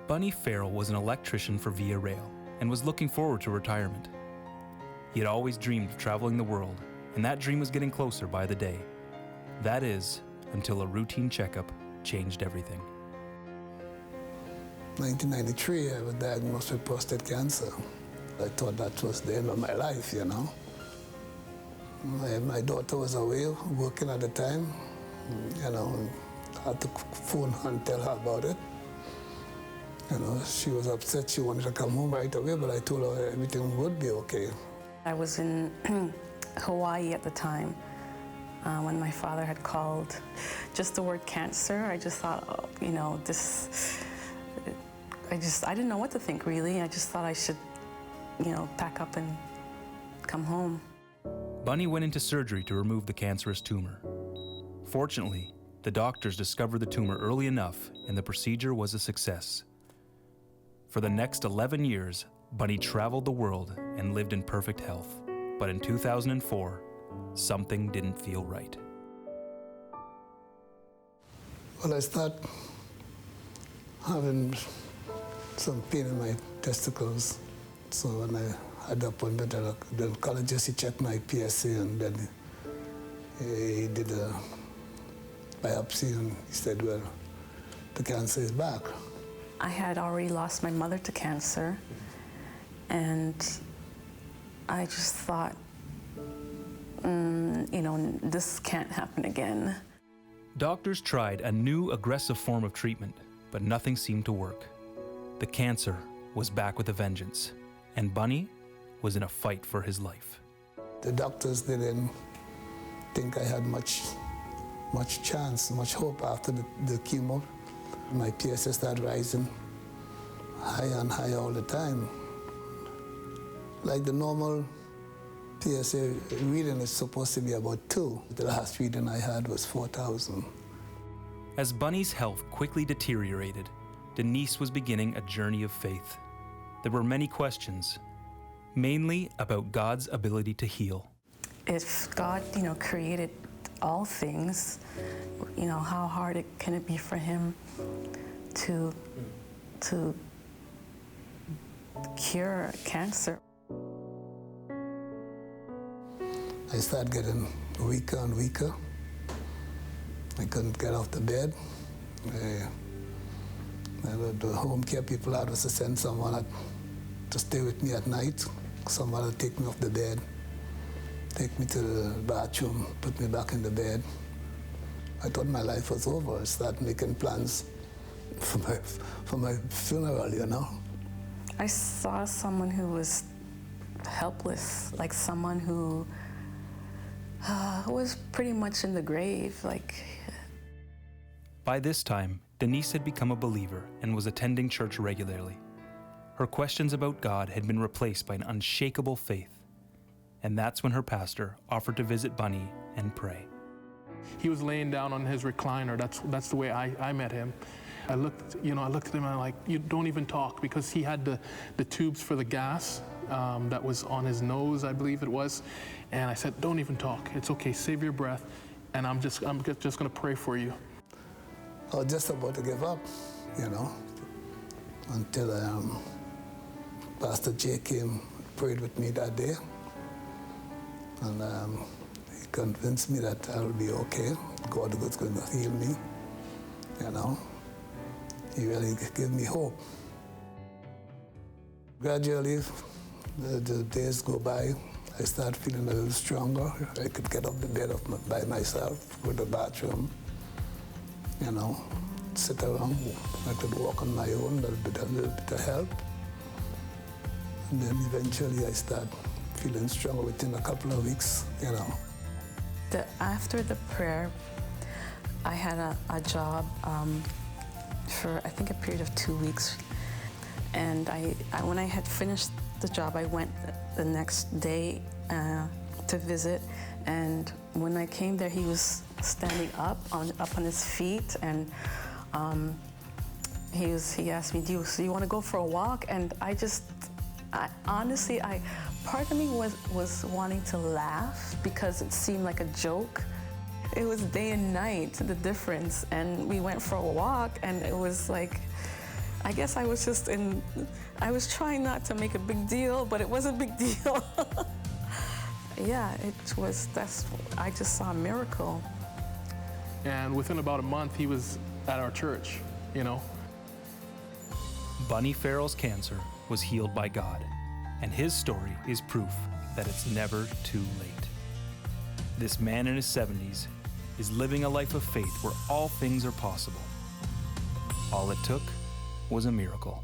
Bunny Farrell was an electrician for Via Rail and was looking forward to retirement. He had always dreamed of traveling the world, and that dream was getting closer by the day. That is, until a routine checkup changed everything. 1993, I was diagnosed with prostate cancer. I thought that was the end of my life, you know. My daughter was away working at the time, you know, I had to phone her and tell her about it. You know, she was upset, she wanted to come home right away, but I told her everything would be okay. I was in Hawaii at the time when my father had called. Just the word cancer, I just thought, oh, you know, I didn't know what to think really. I just thought I should, you know, pack up and come home. Bunny went into surgery to remove the cancerous tumor. Fortunately, the doctors discovered the tumor early enough and the procedure was a success. For the next 11 years, Bunny traveled the world and lived in perfect health. But in 2004, something didn't feel right. Well, I started having some pain in my testicles. So when I had the appointment, the oncologist, he checked my PSA and then he did a biopsy and he said, well, the cancer is back. I had already lost my mother to cancer, and I just thought, you know, this can't happen again. Doctors tried a new aggressive form of treatment, but nothing seemed to work. The cancer was back with a vengeance, and Bunny was in a fight for his life. The doctors didn't think I had much chance, much hope after the chemo. My PSA started rising higher and higher all the time. Like the normal PSA reading is supposed to be about 2. The last reading I had was 4,000. As Bunny's health quickly deteriorated, Denise was beginning a journey of faith. There were many questions, mainly about God's ability to heal. If God, you know, created all things, you know, how hard can it be for him to cure cancer? I started getting weaker and weaker. I couldn't get off the bed. The home care people had us to send someone to stay with me at night. Someone would take me off the bed, take me to the bathroom, put me back in the bed. I thought my life was over. I started making plans for my funeral, you know. I saw someone who was helpless, like someone who was pretty much in the grave. By this time, Denise had become a believer and was attending church regularly. Her questions about God had been replaced by an unshakable faith. And that's when her pastor offered to visit Bunny and pray. He was laying down on his recliner. That's the way I met him. I looked at him and I'm like, you don't even talk, because he had the tubes for the gas that was on his nose, I believe it was. And I said, don't even talk. It's okay, save your breath. And I'm just gonna pray for you. I was just about to give up, you know, until Pastor Jay came, prayed with me that day. And he convinced me that I'll be okay. God was going to heal me, you know. He really gave me hope. Gradually, the days go by. I start feeling a little stronger. I could get off the bed by myself, go to the bathroom, you know, sit around. I could walk on my own, a little bit of help. And then eventually I start feeling stronger within a couple of weeks, you know. After the prayer, I had a job for I think a period of 2 weeks. And when I had finished the job, I went the next day to visit. And when I came there, he was standing up on his feet, and he asked me, do you want to go for a walk? And honestly, part of me was wanting to laugh because it seemed like a joke. It was day and night, the difference. And we went for a walk, and it was like, I guess I was I was trying not to make a big deal, but it was a big deal. Yeah, I just saw a miracle. And within about a month, he was at our church, you know. Bunny Farrell's cancer was healed by God, and his story is proof that it's never too late. This man in his 70s is living a life of faith where all things are possible. All it took was a miracle.